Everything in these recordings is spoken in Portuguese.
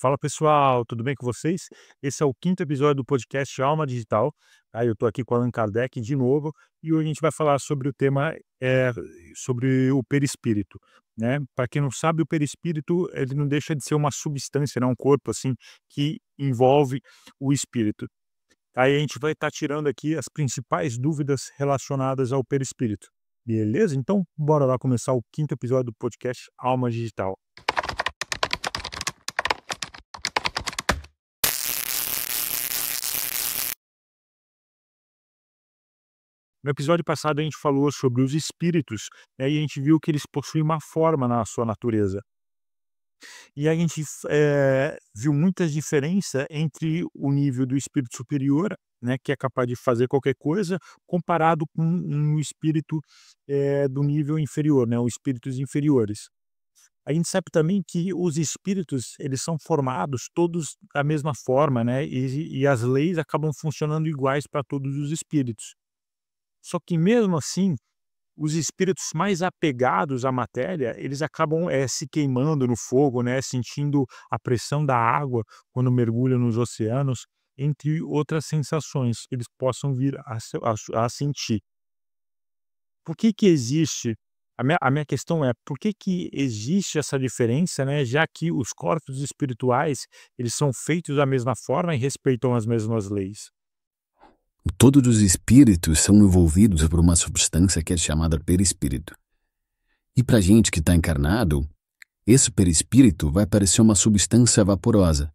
Fala pessoal, tudo bem com vocês? Esse é o quinto episódio do podcast Alma Digital. Eu estou aqui com Allan Kardec de novo e hoje a gente vai falar sobre o tema sobre o perispírito, né? Para quem não sabe, o perispírito ele não deixa de ser uma substância, né? Um corpo assim que envolve o espírito. Aí a gente vai estar tirando aqui as principais dúvidas relacionadas ao perispírito. Beleza? Então, bora lá começar o quinto episódio do podcast Alma Digital. No episódio passado a gente falou sobre os espíritos, né, e a gente viu que eles possuem uma forma na sua natureza. E a gente viu muitas diferenças entre o nível do espírito superior, né, que é capaz de fazer qualquer coisa, comparado com um espírito do nível inferior, né, os espíritos inferiores. A gente sabe também que os espíritos, eles são formados todos da mesma forma, né, e as leis acabam funcionando iguais para todos os espíritos. Só que mesmo assim, os espíritos mais apegados à matéria, eles acabam, se queimando no fogo, né, sentindo a pressão da água quando mergulham nos oceanos, entre outras sensações que eles possam vir a sentir. Por que que existe a minha questão é, por que que existe essa diferença, né, já que os corpos espirituais, eles são feitos da mesma forma e respeitam as mesmas leis? Todos os espíritos são envolvidos por uma substância que é chamada perispírito. E para a gente que está encarnado, esse perispírito vai parecer uma substância vaporosa.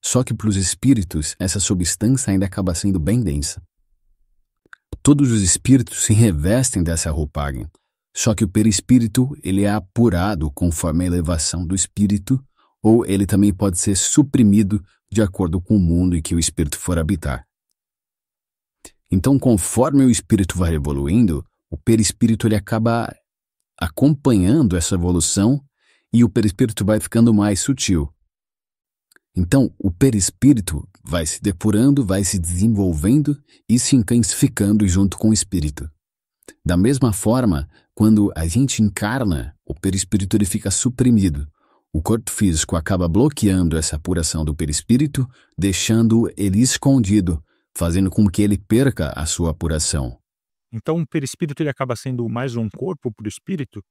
Só que para os espíritos, essa substância ainda acaba sendo bem densa. Todos os espíritos se revestem dessa roupagem, só que o perispírito ele é apurado conforme a elevação do espírito, ou ele também pode ser suprimido de acordo com o mundo em que o espírito for habitar. Então, conforme o espírito vai evoluindo, o perispírito ele acaba acompanhando essa evolução e o perispírito vai ficando mais sutil. Então, o perispírito vai se depurando, vai se desenvolvendo e se intensificando junto com o espírito. Da mesma forma, quando a gente encarna, o perispírito ele fica suprimido. O corpo físico acaba bloqueando essa apuração do perispírito, deixando ele escondido, fazendo com que ele perca a sua apuração. Então o perispírito ele acaba sendo mais um corpo para o espírito?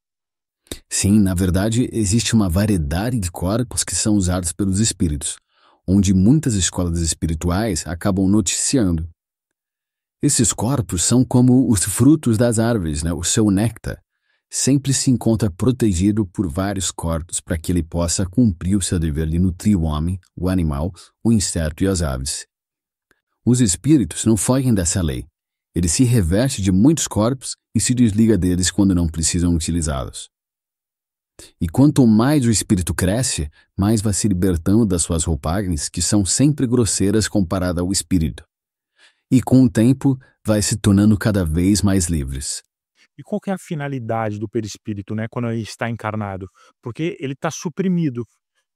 Sim, na verdade, existe uma variedade de corpos que são usados pelos espíritos, onde muitas escolas espirituais acabam noticiando. Esses corpos são como os frutos das árvores, né? O seu néctar sempre se encontra protegido por vários corpos para que ele possa cumprir o seu dever de nutrir o homem, o animal, o inseto e as aves. Os espíritos não fogem dessa lei. Ele se reveste de muitos corpos e se desliga deles quando não precisam utilizá-los. E quanto mais o espírito cresce, mais vai se libertando das suas roupagens, que são sempre grosseiras comparada ao espírito. E com o tempo, vai se tornando cada vez mais livres. E qual que é a finalidade do perispírito, né, quando ele está encarnado? Porque ele está suprimido,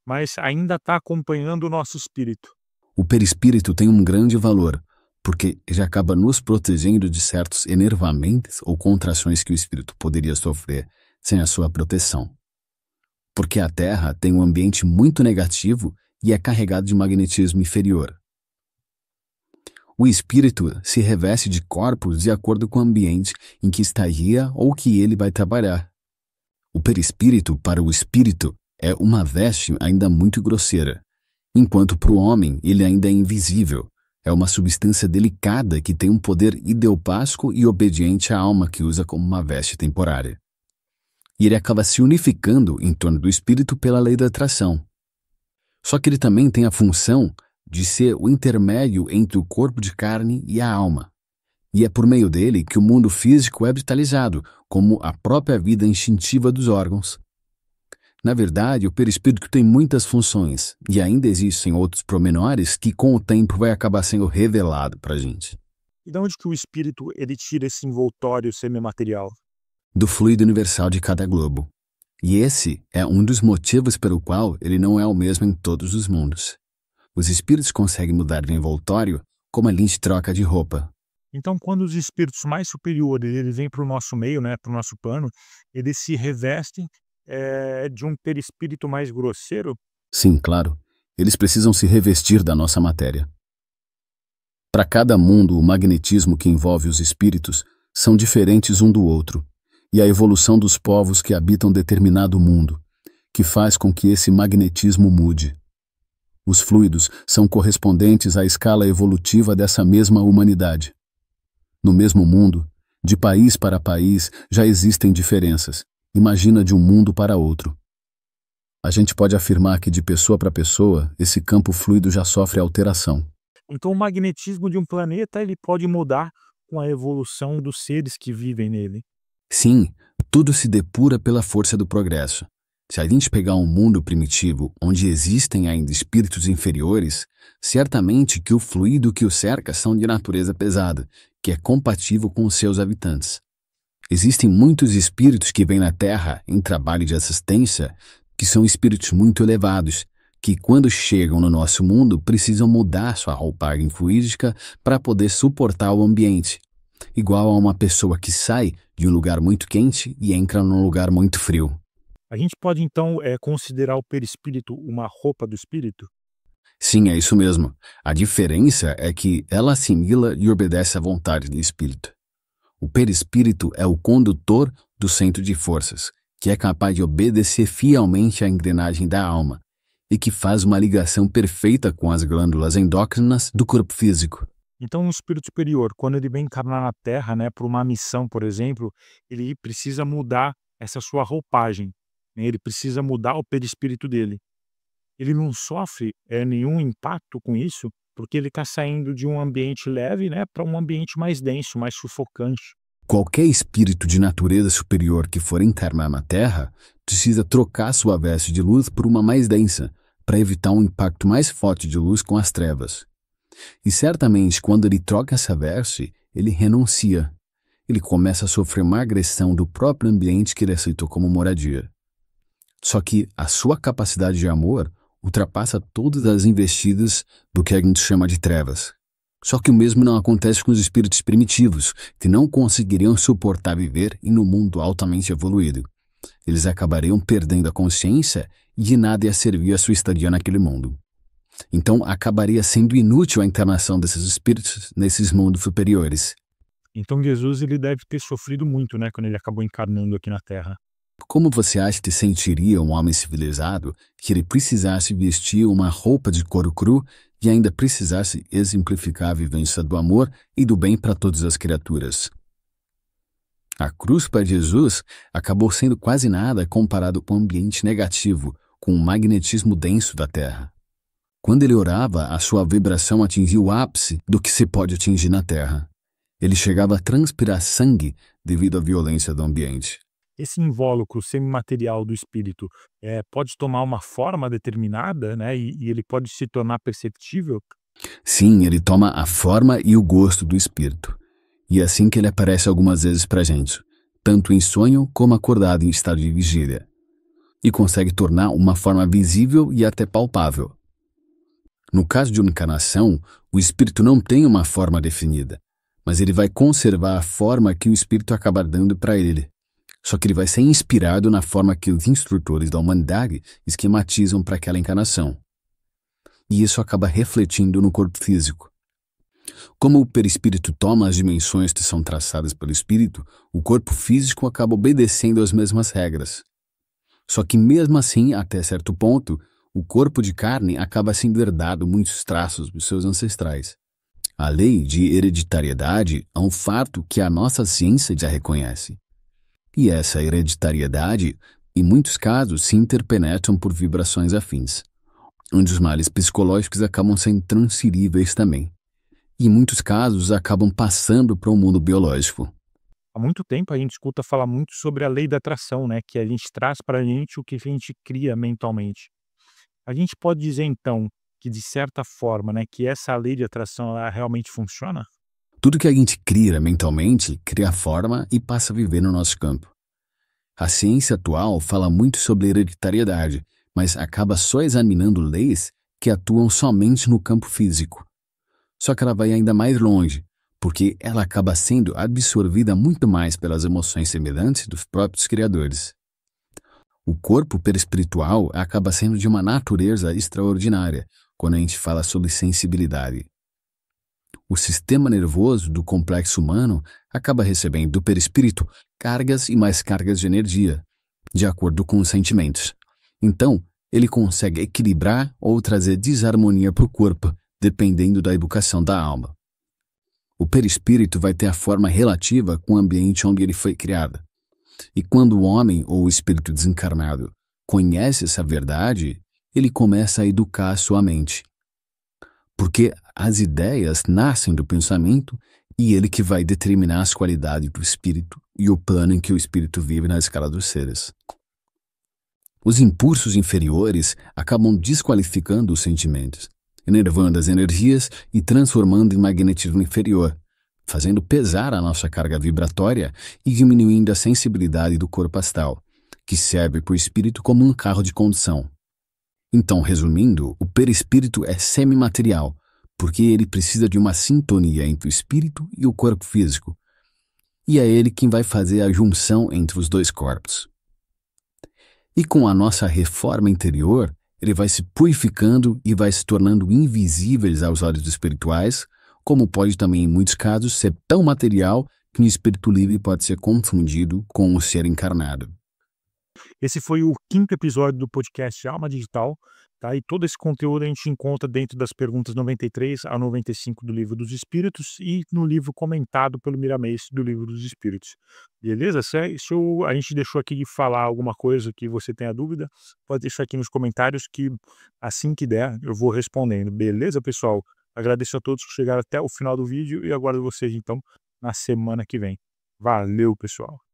mas ainda está acompanhando o nosso espírito. O perispírito tem um grande valor, porque já acaba nos protegendo de certos enervamentos ou contrações que o espírito poderia sofrer sem a sua proteção. Porque a Terra tem um ambiente muito negativo e é carregado de magnetismo inferior. O espírito se reveste de corpos de acordo com o ambiente em que estaria ou que ele vai trabalhar. O perispírito, para o espírito, é uma veste ainda muito grosseira, enquanto para o homem ele ainda é invisível. É uma substância delicada que tem um poder ideopático e obediente à alma que usa como uma veste temporária. E ele acaba se unificando em torno do espírito pela lei da atração. Só que ele também tem a função de ser o intermédio entre o corpo de carne e a alma. E é por meio dele que o mundo físico é vitalizado, como a própria vida instintiva dos órgãos. Na verdade, o perispírito tem muitas funções, e ainda existem outros pormenores que com o tempo vai acabar sendo revelado para a gente. E de onde que o espírito ele tira esse envoltório semimaterial? Do fluido universal de cada globo. E esse é um dos motivos pelo qual ele não é o mesmo em todos os mundos. Os espíritos conseguem mudar de envoltório como a gente troca de roupa. Então, quando os espíritos mais superiores eles vêm para o nosso meio, né, para o nosso plano, eles se revestem de um perispírito mais grosseiro? Sim, claro. Eles precisam se revestir da nossa matéria. Para cada mundo, o magnetismo que envolve os espíritos são diferentes um do outro, e a evolução dos povos que habitam determinado mundo, que faz com que esse magnetismo mude. Os fluidos são correspondentes à escala evolutiva dessa mesma humanidade. No mesmo mundo, de país para país, já existem diferenças. Imagina de um mundo para outro. A gente pode afirmar que de pessoa para pessoa, esse campo fluido já sofre alteração. Então o magnetismo de um planeta ele pode mudar com a evolução dos seres que vivem nele. Sim, tudo se depura pela força do progresso. Se a gente pegar um mundo primitivo, onde existem ainda espíritos inferiores, certamente que o fluido que o cerca são de natureza pesada, que é compatível com os seus habitantes. Existem muitos espíritos que vêm na Terra em trabalho de assistência, que são espíritos muito elevados, que quando chegam no nosso mundo precisam mudar sua roupagem fluídica para poder suportar o ambiente, igual a uma pessoa que sai de um lugar muito quente e entra num lugar muito frio. A gente pode então considerar o perispírito uma roupa do espírito? Sim, é isso mesmo. A diferença é que ela assimila e obedece à vontade do espírito. O perispírito é o condutor do centro de forças, que é capaz de obedecer fielmente à engrenagem da alma e que faz uma ligação perfeita com as glândulas endócrinas do corpo físico. Então, um espírito superior, quando ele vem encarnar na Terra, né, por uma missão, por exemplo, ele precisa mudar essa sua roupagem, né, ele precisa mudar o perispírito dele. Ele não sofre nenhum impacto com isso, porque ele está saindo de um ambiente leve, né, para um ambiente mais denso, mais sufocante. Qualquer espírito de natureza superior que for encarnar na Terra precisa trocar sua veste de luz por uma mais densa, para evitar um impacto mais forte de luz com as trevas. E certamente, quando ele troca essa veste, ele renuncia. Ele começa a sofrer uma agressão do próprio ambiente que ele aceitou como moradia. Só que a sua capacidade de amor ultrapassa todas as investidas do que a gente chama de trevas. Só que o mesmo não acontece com os espíritos primitivos, que não conseguiriam suportar viver em um mundo altamente evoluído. Eles acabariam perdendo a consciência e de nada ia servir a sua estadia naquele mundo. Então acabaria sendo inútil a encarnação desses espíritos nesses mundos superiores. Então Jesus ele deve ter sofrido muito, né, quando ele acabou encarnando aqui na Terra. Como você acha que sentiria um homem civilizado que ele precisasse vestir uma roupa de couro cru e ainda precisasse exemplificar a vivência do amor e do bem para todas as criaturas? A cruz para Jesus acabou sendo quase nada comparado com o ambiente negativo, com o magnetismo denso da Terra. Quando ele orava, a sua vibração atingia o ápice do que se pode atingir na Terra. Ele chegava a transpirar sangue devido à violência do ambiente. Esse invólucro semimaterial do espírito pode tomar uma forma determinada, né, e ele pode se tornar perceptível? Sim, ele toma a forma e o gosto do espírito. E é assim que ele aparece algumas vezes pra gente, tanto em sonho como acordado em estado de vigília. E consegue tornar uma forma visível e até palpável. No caso de uma encarnação, o espírito não tem uma forma definida, mas ele vai conservar a forma que o espírito acabar dando para ele. Só que ele vai ser inspirado na forma que os instrutores da humanidade esquematizam para aquela encarnação. E isso acaba refletindo no corpo físico. Como o perispírito toma as dimensões que são traçadas pelo espírito, o corpo físico acaba obedecendo às mesmas regras. Só que mesmo assim, até certo ponto, o corpo de carne acaba sendo herdado muitos traços dos seus ancestrais. A lei de hereditariedade é um fato que a nossa ciência já reconhece. E essa hereditariedade, em muitos casos, se interpenetram por vibrações afins, onde os males psicológicos acabam sendo transferíveis também. E em muitos casos acabam passando para o mundo biológico. Há muito tempo a gente escuta falar muito sobre a lei da atração, né, que a gente traz para a gente o que a gente cria mentalmente. A gente pode dizer então que de certa forma, né, que essa lei de atração ela realmente funciona? Tudo que a gente cria mentalmente cria forma e passa a viver no nosso campo. A ciência atual fala muito sobre hereditariedade, mas acaba só examinando leis que atuam somente no campo físico. Só que ela vai ainda mais longe, porque ela acaba sendo absorvida muito mais pelas emoções semelhantes dos próprios criadores. O corpo perispiritual acaba sendo de uma natureza extraordinária quando a gente fala sobre sensibilidade. O sistema nervoso do complexo humano acaba recebendo do perispírito cargas e mais cargas de energia, de acordo com os sentimentos. Então, ele consegue equilibrar ou trazer desarmonia para o corpo, dependendo da educação da alma. O perispírito vai ter a forma relativa com o ambiente onde ele foi criado. E quando o homem ou o espírito desencarnado conhece essa verdade, ele começa a educar a sua mente. Porque as ideias nascem do pensamento e ele que vai determinar as qualidades do espírito e o plano em que o espírito vive na escala dos seres. Os impulsos inferiores acabam desqualificando os sentimentos, enervando as energias e transformando em magnetismo inferior, fazendo pesar a nossa carga vibratória e diminuindo a sensibilidade do corpo astral, que serve para o espírito como um carro de condução. Então, resumindo, o perispírito é semimaterial, porque ele precisa de uma sintonia entre o espírito e o corpo físico, e é ele quem vai fazer a junção entre os dois corpos. E com a nossa reforma interior, ele vai se purificando e vai se tornando invisíveis aos olhos espirituais, como pode também, em muitos casos, ser tão material que o espírito livre pode ser confundido com o ser encarnado. Esse foi o 5º episódio do podcast Alma Digital, tá? E todo esse conteúdo a gente encontra dentro das perguntas 93 a 95 do Livro dos Espíritos e no livro comentado pelo Miramês do Livro dos Espíritos. Beleza? Se a gente deixou aqui de falar alguma coisa que você tenha dúvida, pode deixar aqui nos comentários que assim que der eu vou respondendo. Beleza, pessoal? Agradeço a todos que chegaram até o final do vídeo e aguardo vocês então na semana que vem. Valeu, pessoal!